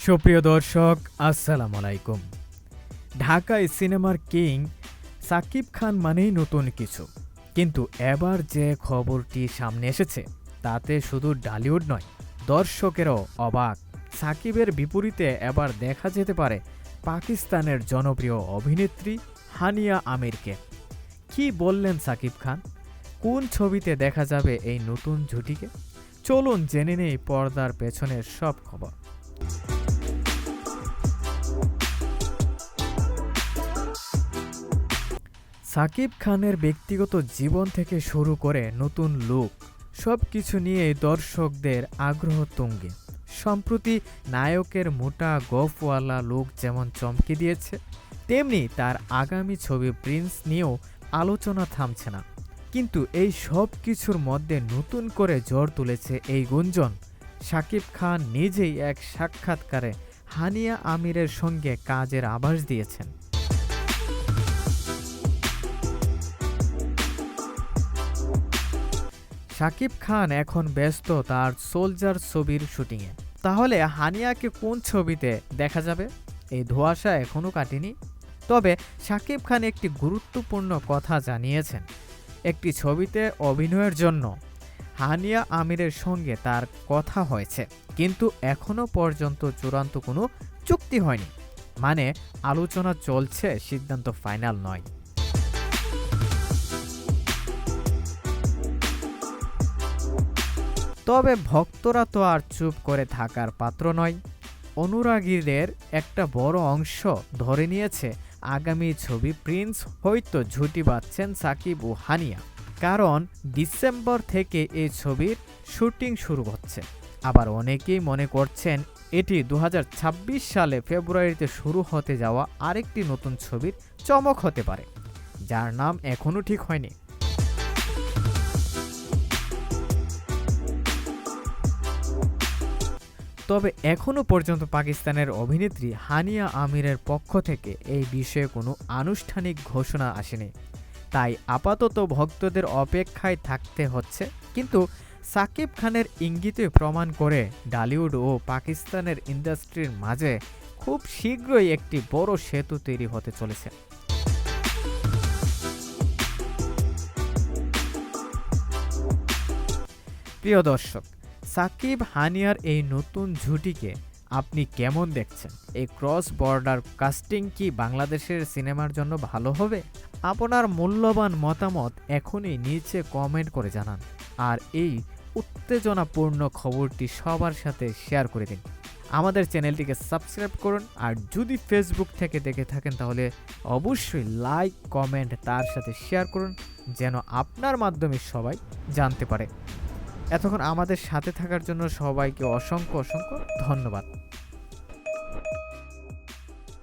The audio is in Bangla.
সুপ্রিয় দর্শক, আসসালামু আলাইকুম। ঢাকায় সিনেমার কিং সাকিব খান মানেই নতুন কিছু, কিন্তু এবার যে খবরটি সামনে এসেছে তাতে শুধু ঢালিউড নয়, দর্শকেরও অবাক। সাকিবের বিপরীতে এবার দেখা যেতে পারে পাকিস্তানের জনপ্রিয় অভিনেত্রী হানিয়া আমিরকে। কি বললেন সাকিব খান? কোন ছবিতে দেখা যাবে এই নতুন জুটিকে? চলুন জেনে নেই পর্দার পেছনের সব খবর। সাকিব খানের ব্যক্তিগত জীবন থেকে শুরু করে নতুন লুক, সব কিছু নিয়েই দর্শকদের আগ্রহ তুঙ্গে। সম্প্রতি নায়কের মোটা গফওয়ালা লুক যেমন চমকে দিয়েছে, তেমনি তার আগামী ছবি প্রিন্স নিয়েও আলোচনা থামছে না। কিন্তু এই সব কিছুর মধ্যে নতুন করে ঝড় তুলেছে এই গুঞ্জন, সাকিব খান নিজেই এক সাক্ষাৎকারে হানিয়া আমিরের সঙ্গে কাজের আভাস দিয়েছেন। সাকিব খান এখন ব্যস্ত তার সোলজার ছবির শুটিংয়ে। তাহলে হানিয়াকে কোন ছবিতে দেখা যাবে? এই ধোঁয়াশা এখনও কাটেনি। তবে সাকিব খান একটি গুরুত্বপূর্ণ কথা জানিয়েছেন, একটি ছবিতে অভিনয়ের জন্য হানিয়া আমিরের সঙ্গে তার কথা হয়েছে, কিন্তু এখনও পর্যন্ত চূড়ান্ত কোনো চুক্তি হয়নি। মানে আলোচনা চলছে, সিদ্ধান্ত ফাইনাল নয়। তবে ভক্তরা তো আর চুপ করে থাকার পাত্র নয়। অনুরাগীদের একটা বড় অংশ ধরে নিয়েছে আগামী ছবি প্রিন্স হয়তো ঝুঁটি বাঁধছেন সাকিব ও হানিয়া, কারণ ডিসেম্বর থেকে এই ছবির শুটিং শুরু হচ্ছে। আবার অনেকেই মনে করছেন এটি 2026 সালে ফেব্রুয়ারিতে শুরু হতে যাওয়া আরেকটি নতুন ছবির চমক হতে পারে, যার নাম এখনও ঠিক হয়নি। তবে এখনও পর্যন্ত পাকিস্তানের অভিনেত্রী হানিয়া আমিরের পক্ষ থেকে এই বিষয়ে কোনো আনুষ্ঠানিক ঘোষণা আসেনি, তাই আপাতত ভক্তদের অপেক্ষায় থাকতে হচ্ছে। কিন্তু সাকিব খানের ইঙ্গিতে প্রমাণ করে ঢালিউড ও পাকিস্তানের ইন্ডাস্ট্রির মাঝে খুব শীঘ্রই একটি বড় সেতু তৈরি হতে চলেছে। প্রিয় দর্শক, সাকিব হানিয়ার এই নতুন জুটিকে আপনি কেমন দেখছেন? এই ক্রস বর্ডার কাস্টিং কি বাংলাদেশের সিনেমার জন্য ভালো হবে? আপনার মূল্যবান মতামত এখনই নিচে কমেন্ট করে জানান, আর এই উত্তেজনাপূর্ণ খবরটি সবার সাথে শেয়ার করে দিন। আমাদের চ্যানেলটিকে সাবস্ক্রাইব করুন, আর যদি ফেসবুক থেকে দেখে থাকেন তাহলে অবশ্যই লাইক, কমেন্ট তার সাথে শেয়ার করুন, যেন আপনার মাধ্যমে সবাই জানতে পারে। এতক্ষণ আমাদের সাথে থাকার জন্য সবাইকে অসংখ্য অসংখ্য ধন্যবাদ।